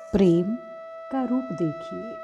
प्रेम का रूप देखिए।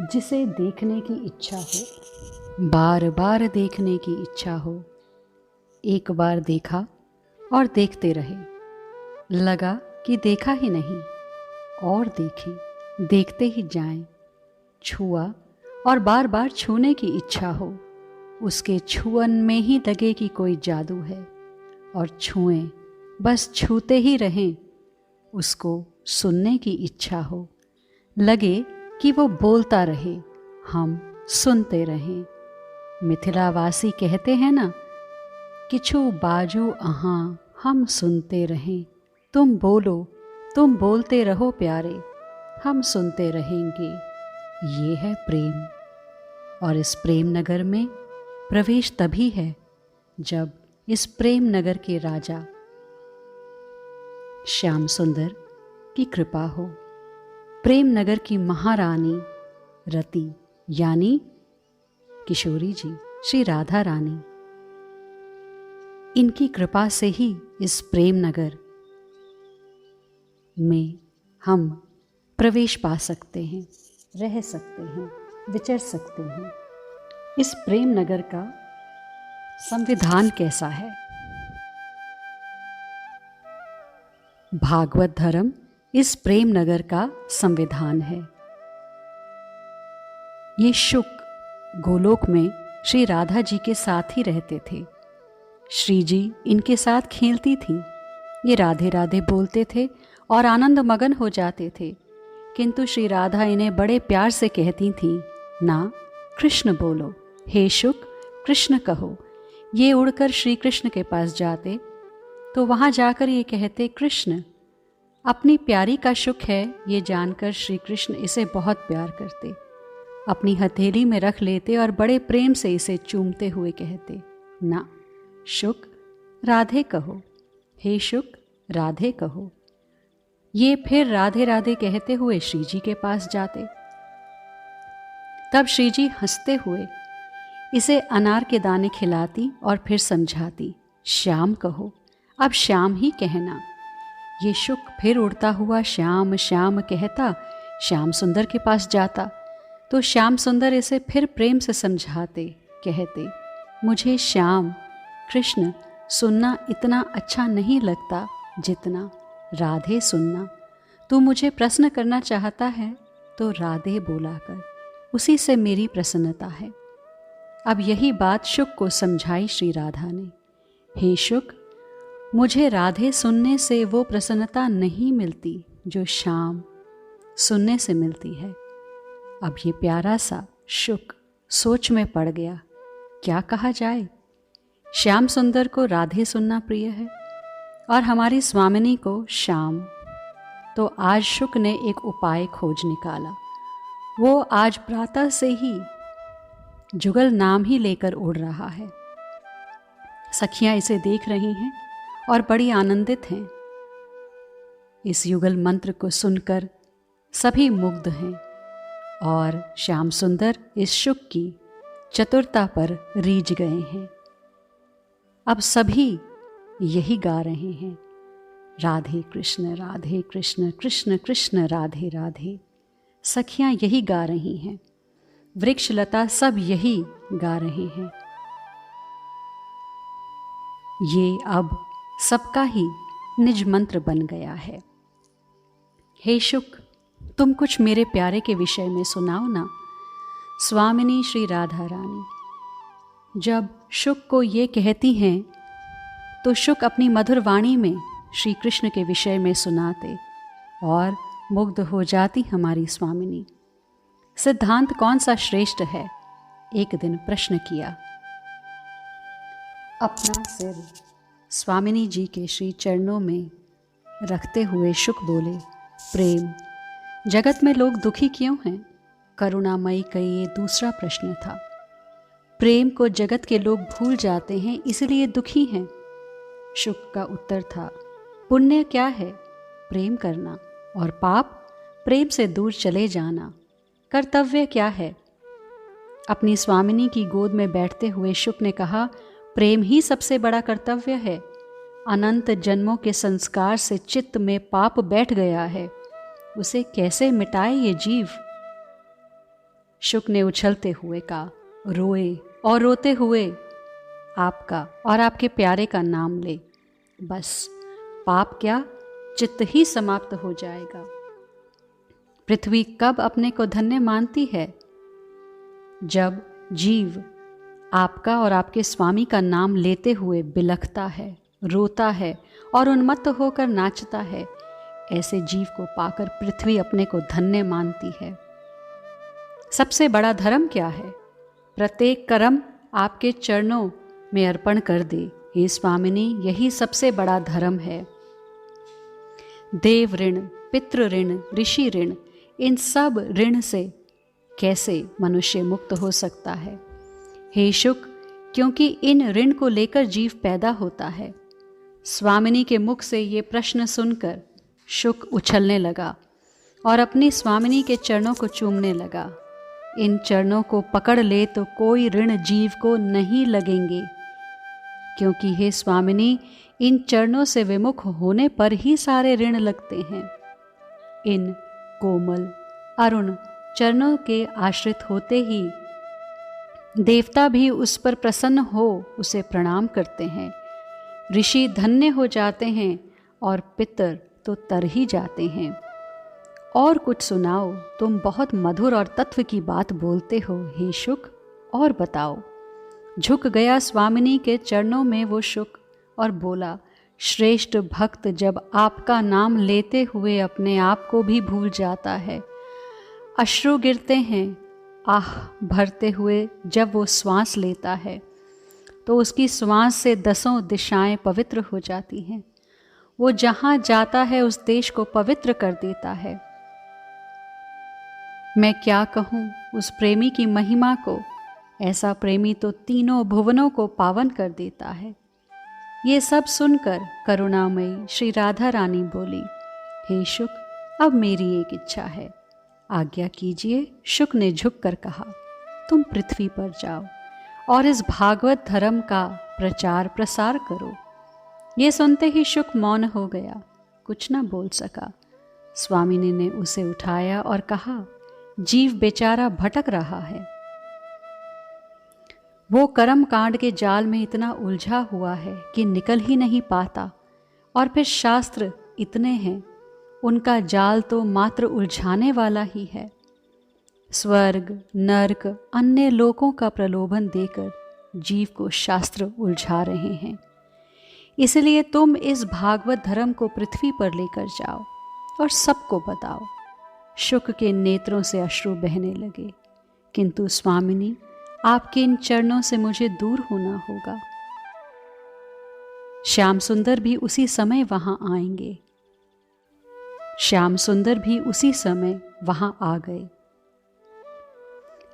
जिसे देखने की इच्छा हो, बार बार देखने की इच्छा हो, एक बार देखा और देखते रहे, लगा कि देखा ही नहीं और देखें, देखते ही जाएं। छुआ और बार बार छूने की इच्छा हो, उसके छुअन में ही लगे कि कोई जादू है, और छुएं, बस छूते ही रहें। उसको सुनने की इच्छा हो, लगे कि वो बोलता रहे, हम सुनते रहें। मिथिलावासी कहते हैं ना, किछु बाजू अहाँ हम सुनते रहें। तुम बोलो, तुम बोलते रहो प्यारे, हम सुनते रहेंगे। ये है प्रेम। और इस प्रेम नगर में प्रवेश तभी है जब इस प्रेम नगर के राजा श्याम सुंदर की कृपा हो। प्रेम नगर की महारानी रति यानी किशोरी जी, श्री राधा रानी, इनकी कृपा से ही इस प्रेम नगर में हम प्रवेश पा सकते हैं, रह सकते हैं, विचर सकते हैं। इस प्रेम नगर का संविधान कैसा है? भागवत धर्म इस प्रेम नगर का संविधान है। ये शुक गोलोक में श्री राधा जी के साथ ही रहते थे। श्री जी इनके साथ खेलती थी। ये राधे राधे बोलते थे और आनंद मगन हो जाते थे, किंतु श्री राधा इन्हें बड़े प्यार से कहती थीं, ना कृष्ण बोलो, हे शुक कृष्ण कहो। ये उड़कर श्री कृष्ण के पास जाते तो वहाँ जाकर ये कहते, कृष्ण। अपनी प्यारी का शुक है ये जानकर श्री कृष्ण इसे बहुत प्यार करते, अपनी हथेली में रख लेते और बड़े प्रेम से इसे चूमते हुए कहते, ना शुक राधे कहो, हे शुक राधे कहो। ये फिर राधे राधे कहते हुए श्री जी के पास जाते। तब श्री जी हंसते हुए इसे अनार के दाने खिलाती और फिर समझाती, श्याम कहो, अब श्याम ही कहना। ये शुक फिर उड़ता हुआ श्याम श्याम कहता श्याम सुंदर के पास जाता तो श्याम सुंदर इसे फिर प्रेम से समझाते, कहते, मुझे श्याम कृष्ण सुनना इतना अच्छा नहीं लगता जितना राधे सुनना। तू मुझे प्रश्न करना चाहता है तो राधे बोला कर, उसी से मेरी प्रसन्नता है। अब यही बात शुक को समझाई श्री राधा ने। हे शुक, मुझे राधे सुनने से वो प्रसन्नता नहीं मिलती जो श्याम सुनने से मिलती है। अब ये प्यारा सा शुक सोच में पड़ गया, क्या कहा जाए। श्याम सुंदर को राधे सुनना प्रिय है और हमारी स्वामिनी को श्याम। तो आज शुक ने एक उपाय खोज निकाला। वो आज प्रातः से ही जुगल नाम ही लेकर उड़ रहा है। सखियां इसे देख रही हैं और बड़ी आनंदित हैं। इस युगल मंत्र को सुनकर सभी मुग्ध हैं और श्याम सुंदर इस शुक की चतुरता पर रीझ गए हैं। अब सभी यही गा रहे हैं, राधे कृष्ण कृष्ण कृष्ण राधे राधे। सखियां यही गा रही हैं, वृक्ष लता सब यही गा रहे हैं। ये अब सबका ही निज मंत्र बन गया है। हे शुक, तुम कुछ मेरे प्यारे के विषय में सुनाओ ना। स्वामिनी श्री राधा रानी जब शुक को ये कहती हैं तो शुक अपनी मधुर वाणी में श्री कृष्ण के विषय में सुनाते और मुग्ध हो जाती हमारी स्वामिनी। सिद्धांत कौन सा श्रेष्ठ है? एक दिन प्रश्न किया। अपना सिर स्वामिनी जी के श्री चरणों में रखते हुए शुक बोले, प्रेम, जगत में लोग दुखी क्यों हैं? करुणामयी का ये दूसरा प्रश्न था। प्रेम को जगत के लोग भूल जाते हैं, इसलिए दुखी हैं। शुक का उत्तर था, पुण्य क्या है? प्रेम करना, और पाप प्रेम से दूर चले जाना। कर्तव्य क्या है? अपनी स्वामिनी की गोद में बैठते हुए शुक ने कहा, प्रेम ही सबसे बड़ा कर्तव्य है। अनंत जन्मों के संस्कार से चित्त में पाप बैठ गया है, उसे कैसे मिटाए ये जीव। शुक ने उछलते हुए कहा, रोए और रोते हुए आपका और आपके प्यारे का नाम ले, बस पाप क्या, चित्त ही समाप्त हो जाएगा। पृथ्वी कब अपने को धन्य मानती है? जब जीव आपका और आपके स्वामी का नाम लेते हुए बिलखता है, रोता है और उन्मत्त होकर नाचता है। ऐसे जीव को पाकर पृथ्वी अपने को धन्य मानती है। सबसे बड़ा धर्म क्या है? प्रत्येक कर्म आपके चरणों में अर्पण कर दे। हे स्वामिनी, यही सबसे बड़ा धर्म है। देव ऋण, पितृ ऋण, ऋषि ऋण, इन सब ऋण से कैसे मनुष्य मुक्त हो सकता है? हे शुक, क्योंकि इन ऋण को लेकर जीव पैदा होता है। स्वामिनी के मुख से ये प्रश्न सुनकर शुक उछलने लगा और अपनी स्वामिनी के चरणों को चूमने लगा। इन चरणों को पकड़ ले तो कोई ऋण जीव को नहीं लगेंगे, क्योंकि हे स्वामिनी, इन चरणों से विमुख होने पर ही सारे ऋण लगते हैं। इन कोमल अरुण चरणों के आश्रित होते ही देवता भी उस पर प्रसन्न हो उसे प्रणाम करते हैं। ऋषि धन्य हो जाते हैं और पितर तो तर ही जाते हैं। और कुछ सुनाओ, तुम बहुत मधुर और तत्व की बात बोलते हो हे शुक, और बताओ। झुक गया स्वामिनी के चरणों में वो शुक और बोला, श्रेष्ठ भक्त जब आपका नाम लेते हुए अपने आप को भी भूल जाता है, अश्रु गिरते हैं, आह भरते हुए जब वो श्वास लेता है तो उसकी श्वास से 10 दिशाएं पवित्र हो जाती हैं। वो जहाँ जाता है उस देश को पवित्र कर देता है। मैं क्या कहूँ उस प्रेमी की महिमा को, ऐसा प्रेमी तो तीनों भुवनों को पावन कर देता है। ये सब सुनकर करुणामयी श्री राधा रानी बोली, हे शुक, अब मेरी एक इच्छा है, आज्ञा कीजिए। शुक ने झुककर कहा, तुम पृथ्वी पर जाओ और इस भागवत धर्म का प्रचार प्रसार करो। ये सुनते ही शुक मौन हो गया, कुछ न बोल सका। स्वामिनी ने उसे उठाया और कहा, जीव बेचारा भटक रहा है, वो कर्म कांड के जाल में इतना उलझा हुआ है कि निकल ही नहीं पाता। और फिर शास्त्र इतने हैं, उनका जाल तो मात्र उलझाने वाला ही है। स्वर्ग, नरक, अन्य लोकों का प्रलोभन देकर जीव को शास्त्र उलझा रहे हैं। इसलिए तुम इस भागवत धर्म को पृथ्वी पर लेकर जाओ और सबको बताओ। शुक के नेत्रों से अश्रु बहने लगे, किंतु स्वामिनी, आपके इन चरणों से मुझे दूर होना होगा। श्याम सुंदर भी उसी समय वहां आएंगे। श्याम सुंदर भी उसी समय वहां आ गए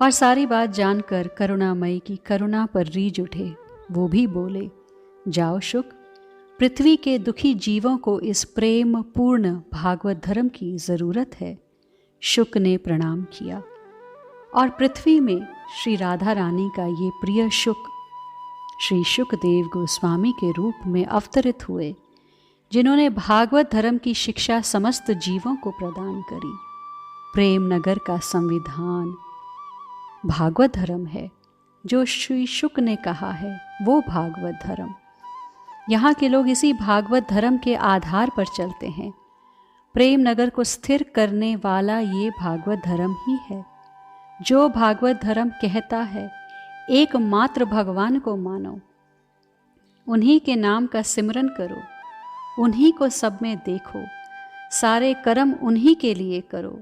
और सारी बात जानकर करुणामयी की करुणा पर रीझ उठे। वो भी बोले, जाओ शुक, पृथ्वी के दुखी जीवों को इस प्रेम पूर्ण भागवत धर्म की जरूरत है। शुक ने प्रणाम किया और पृथ्वी में श्री राधा रानी का ये प्रिय शुक श्री शुकदेव गोस्वामी के रूप में अवतरित हुए, जिन्होंने भागवत धर्म की शिक्षा समस्त जीवों को प्रदान करी। प्रेम नगर का संविधान भागवत धर्म है। जो श्री शुक ने कहा है वो भागवत धर्म। यहाँ के लोग इसी भागवत धर्म के आधार पर चलते हैं। प्रेम नगर को स्थिर करने वाला ये भागवत धर्म ही है। जो भागवत धर्म कहता है एकमात्र भगवान को मानो, उन्हीं के नाम का सिमरन करो, उन्हीं को सब में देखो, सारे कर्म उन्हीं के लिए करो,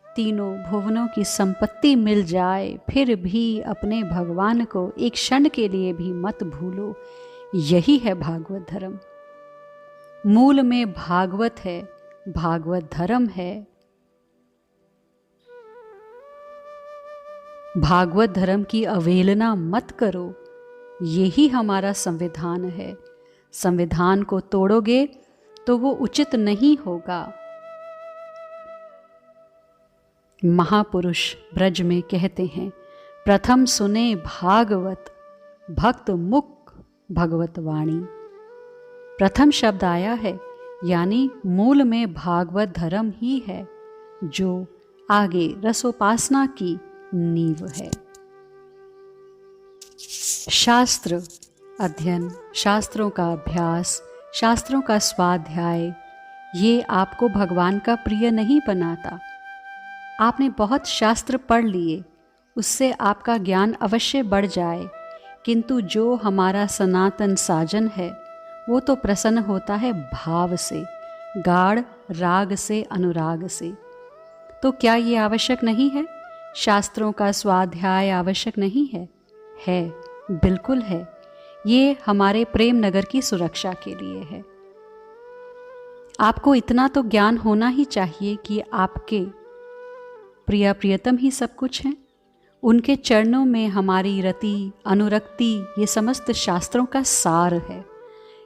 तीनों भुवनों की संपत्ति मिल जाए फिर भी अपने भगवान को एक क्षण के लिए भी मत भूलो। यही है भागवत धर्म। मूल में भागवत है, भागवत धर्म है। भागवत धर्म की अवहेलना मत करो, यही हमारा संविधान है। संविधान को तोड़ोगे तो वो उचित नहीं होगा। महापुरुष ब्रज में कहते हैं, प्रथम सुने भागवत भक्त मुख भगवत वाणी। प्रथम शब्द आया है, यानी मूल में भागवत धर्म ही है जो आगे रसोपासना की नींव है। शास्त्र अध्ययन, शास्त्रों का अभ्यास, शास्त्रों का स्वाध्याय, ये आपको भगवान का प्रिय नहीं बनाता। आपने बहुत शास्त्र पढ़ लिए, उससे आपका ज्ञान अवश्य बढ़ जाए, किंतु जो हमारा सनातन साजन है वो तो प्रसन्न होता है भाव से, गाढ़ राग से, अनुराग से। तो क्या ये आवश्यक नहीं है? शास्त्रों का स्वाध्याय आवश्यक नहीं है? है, बिल्कुल है। ये हमारे प्रेम नगर की सुरक्षा के लिए है। आपको इतना तो ज्ञान होना ही चाहिए कि आपके प्रिया प्रियतम ही सब कुछ हैं। उनके चरणों में हमारी रति, अनुरक्ति, ये समस्त शास्त्रों का सार है।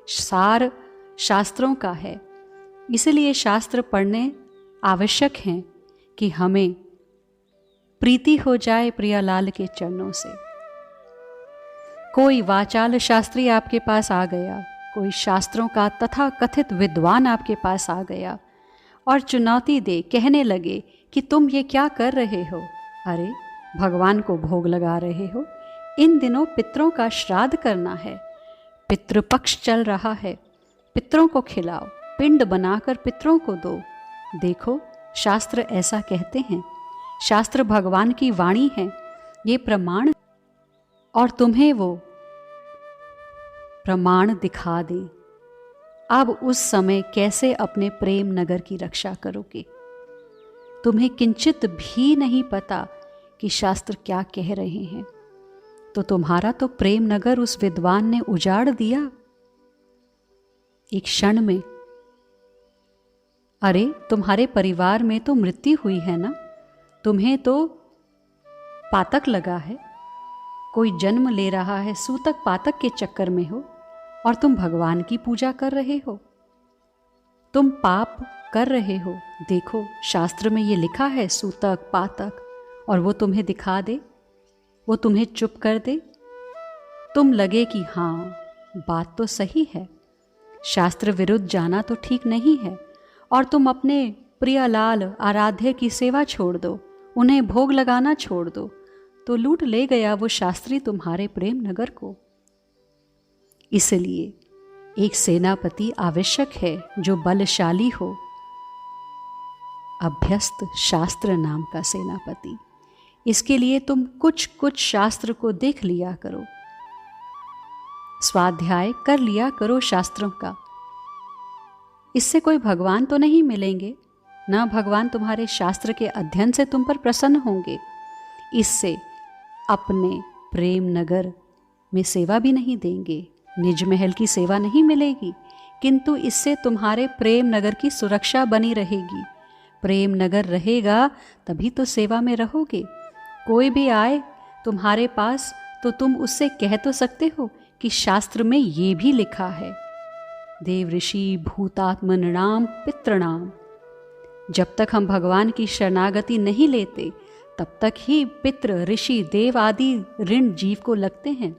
सार शास्त्रों का है। इसलिए शास्त्र पढ़ने आवश्यक हैं कि हमें प्रीति हो जाए प्रियालाल के चरणों से। कोई वाचाल शास्त्री आपके पास आ गया, कोई शास्त्रों का तथा कथित विद्वान आपके पास आ गया और चुनौती दे कहने लगे कि तुम ये क्या कर रहे हो? अरे, भगवान को भोग लगा रहे हो। इन दिनों पितरों का श्राद्ध करना है, पितृपक्ष चल रहा है, पितरों को खिलाओ, पिंड बनाकर पितरों को दो। देखो, शास्त्र ऐसा कहते हैं। शास्त्र भगवान की वाणी है, ये प्रमाण, और तुम्हें वो प्रमाण दिखा दे। अब उस समय कैसे अपने प्रेम नगर की रक्षा करोगे? तुम्हें किंचित भी नहीं पता कि शास्त्र क्या कह रहे हैं। तो तुम्हारा तो प्रेम नगर उस विद्वान ने उजाड़ दिया एक क्षण में। अरे, तुम्हारे परिवार में तो मृत्यु हुई है ना, तुम्हें तो पातक लगा है, कोई जन्म ले रहा है, सूतक पातक के चक्कर में हो, और तुम भगवान की पूजा कर रहे हो। तुम पाप कर रहे हो। देखो, शास्त्र में ये लिखा है सूतक पातक, और वो तुम्हें दिखा दे, वो तुम्हें चुप कर दे, तुम लगे कि हाँ, बात तो सही है, शास्त्र विरुद्ध जाना तो ठीक नहीं है, और तुम अपने प्रियलाल आराध्य की सेवा छोड़ दो, उन्हें भोग लगाना छोड़ दो, तो लूट ले गया वो शास्त्री तुम्हारे प्रेम नगर को। इसलिए एक सेनापति आवश्यक है जो बलशाली हो, अभ्यस्त शास्त्र नाम का सेनापति। इसके लिए तुम कुछ कुछ शास्त्र को देख लिया करो, स्वाध्याय कर लिया करो शास्त्रों का। इससे कोई भगवान तो नहीं मिलेंगे, ना भगवान तुम्हारे शास्त्र के अध्ययन से तुम पर प्रसन्न होंगे। इससे अपने प्रेम नगर में सेवा भी नहीं देंगे, निज महल की सेवा नहीं मिलेगी, किंतु इससे तुम्हारे प्रेम नगर की सुरक्षा बनी रहेगी। प्रेम नगर रहेगा तभी तो सेवा में रहोगे। कोई भी आए तुम्हारे पास तो तुम उससे कह तो सकते हो कि शास्त्र में ये भी लिखा है, देव ऋषि भूतात्मनृणाम पितृणाम। जब तक हम भगवान की शरणागति नहीं लेते तब तक ही पितृ, ऋषि, देव आदि ऋण जीव को लगते हैं,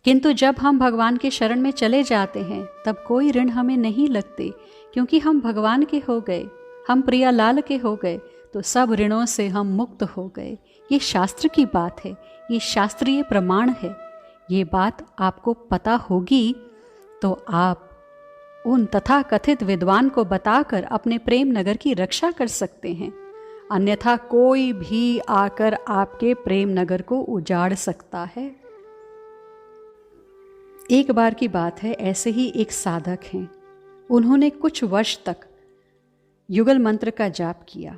किंतु जब हम भगवान के शरण में चले जाते हैं तब कोई ऋण हमें नहीं लगते, क्योंकि हम भगवान के हो गए, हम प्रियालाल के हो गए, तो सब ऋणों से हम मुक्त हो गए। ये शास्त्र की बात है, ये शास्त्रीय प्रमाण है। ये बात आपको पता होगी तो आप उन तथा कथित विद्वान को बताकर अपने प्रेम नगर की रक्षा कर सकते हैं, अन्यथा कोई भी आकर आपके प्रेम नगर को उजाड़ सकता है। एक बार की बात है, ऐसे ही एक साधक हैं, उन्होंने कुछ वर्ष तक युगल मंत्र का जाप किया।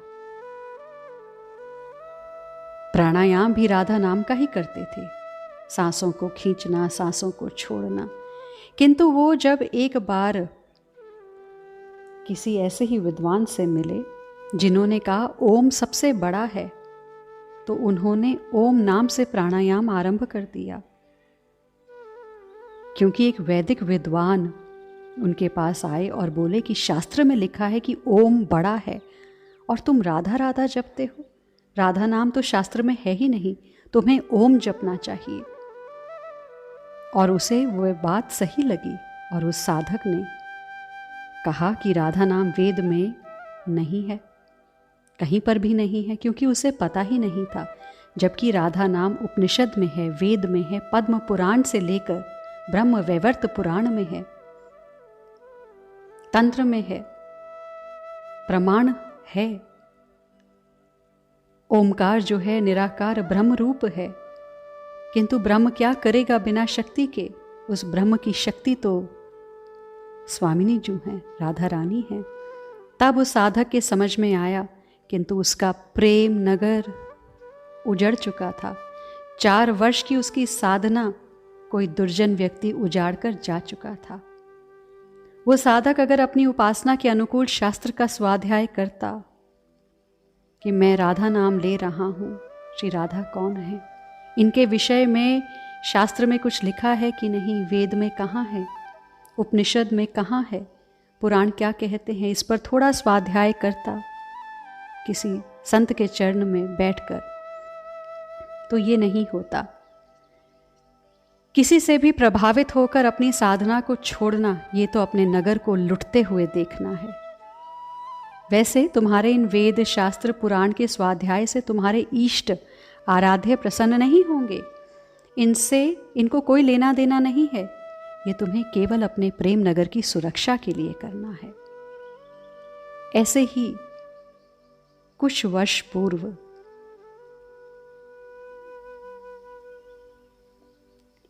प्राणायाम भी राधा नाम का ही करते थे, सांसों को खींचना, सांसों को छोड़ना। किंतु वो जब एक बार किसी ऐसे ही विद्वान से मिले जिन्होंने कहा ओम सबसे बड़ा है, तो उन्होंने ओम नाम से प्राणायाम आरंभ कर दिया। क्योंकि एक वैदिक विद्वान उनके पास आए और बोले कि शास्त्र में लिखा है कि ओम बड़ा है और तुम राधा राधा जपते हो, राधा नाम तो शास्त्र में है ही नहीं, तुम्हें ओम जपना चाहिए। और उसे वह बात सही लगी, और उस साधक ने कहा कि राधा नाम वेद में नहीं है, कहीं पर भी नहीं है, क्योंकि उसे पता ही नहीं था। जबकि राधा नाम उपनिषद में है, वेद में है, पद्म पुराण से लेकर ब्रह्म वैवर्त पुराण में है, तंत्र में है, प्रमाण है। ओमकार जो है निराकार ब्रह्म रूप है, किंतु ब्रह्म क्या करेगा बिना शक्ति के? उस ब्रह्म की शक्ति तो स्वामिनी जो है, राधा रानी है। तब उस साधक के समझ में आया, किंतु उसका प्रेम नगर उजड़ चुका था। 4 वर्ष की उसकी साधना कोई दुर्जन व्यक्ति उजाड़ कर जा चुका था। वो साधक अगर अपनी उपासना के अनुकूल शास्त्र का स्वाध्याय करता कि मैं राधा नाम ले रहा हूँ, श्री राधा कौन है, इनके विषय में शास्त्र में कुछ लिखा है कि नहीं, वेद में कहाँ है, उपनिषद में कहाँ है, पुराण क्या कहते हैं, इस पर थोड़ा स्वाध्याय करता किसी संत के चरण में बैठकर, तो ये नहीं होता। किसी से भी प्रभावित होकर अपनी साधना को छोड़ना, ये तो अपने नगर को लुटते हुए देखना है। वैसे तुम्हारे इन वेद शास्त्र पुराण के स्वाध्याय से तुम्हारे इष्ट आराध्य प्रसन्न नहीं होंगे, इनसे इनको कोई लेना देना नहीं है। ये तुम्हें केवल अपने प्रेम नगर की सुरक्षा के लिए करना है। ऐसे ही कुछ वर्ष पूर्व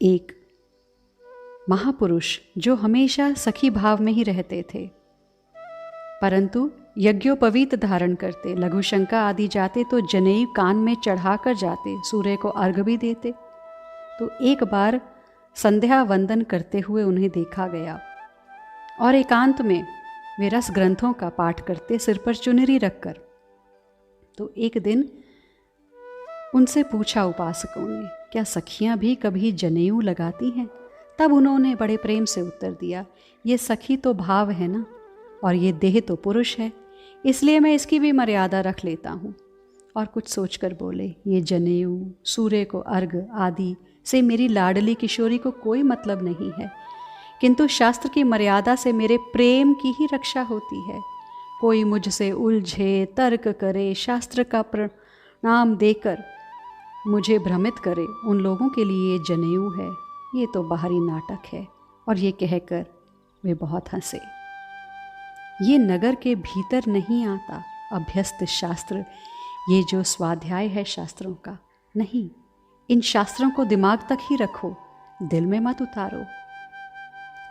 एक महापुरुष जो हमेशा सखी भाव में ही रहते थे, परंतु यज्ञोपवीत धारण करते, लघुशंका आदि जाते तो जनेऊ कान में चढ़ाकर जाते, सूर्य को अर्घ भी देते। तो एक बार संध्या वंदन करते हुए उन्हें देखा गया और एकांत में वे रस ग्रंथों का पाठ करते, सिर पर चुनरी रखकर। तो एक दिन उनसे पूछा उपासकों ने, क्या सखियां भी कभी जनेऊ लगाती हैं? तब उन्होंने बड़े प्रेम से उत्तर दिया, ये सखी तो भाव है ना, और ये देह तो पुरुष है, इसलिए मैं इसकी भी मर्यादा रख लेता हूँ। और कुछ सोचकर बोले, ये जनेऊ, सूर्य को अर्घ आदि से मेरी लाडली किशोरी को कोई मतलब नहीं है, किंतु शास्त्र की मर्यादा से मेरे प्रेम की ही रक्षा होती है। कोई मुझसे उलझे, तर्क करे, शास्त्र का प्रणाम देकर मुझे भ्रमित करे, उन लोगों के लिए ये जनेऊ है, ये तो बाहरी नाटक है। और ये कहकर वे बहुत हंसे। ये नगर के भीतर नहीं आता अभ्यस्त शास्त्र, ये जो स्वाध्याय है शास्त्रों का, नहीं, इन शास्त्रों को दिमाग तक ही रखो, दिल में मत उतारो।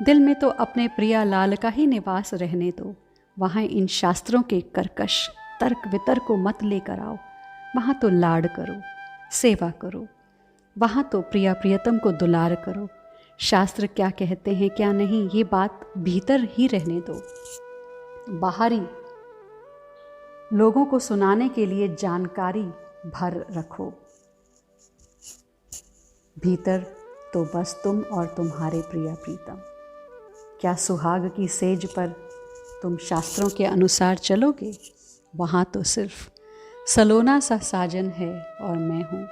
दिल में तो अपने प्रिया लाल का ही निवास रहने दो, वहाँ इन शास्त्रों के कर्कश तर्क वितर्क को मत लेकर आओ। वहाँ तो लाड करो, सेवा करो, वहाँ तो प्रिया प्रियतम को दुलार करो। शास्त्र क्या कहते हैं क्या नहीं, ये बात भीतर ही रहने दो। बाहरी लोगों को सुनाने के लिए जानकारी भर रखो, भीतर तो बस तुम और तुम्हारे प्रिया प्रीतम। क्या सुहाग की सेज पर तुम शास्त्रों के अनुसार चलोगे? वहाँ तो सिर्फ सलोना सा साजन है और मैं हूँ,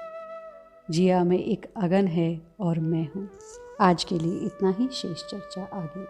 जिया में एक अगन है और मैं हूँ। आज के लिए इतना ही, शेष चर्चा आगे।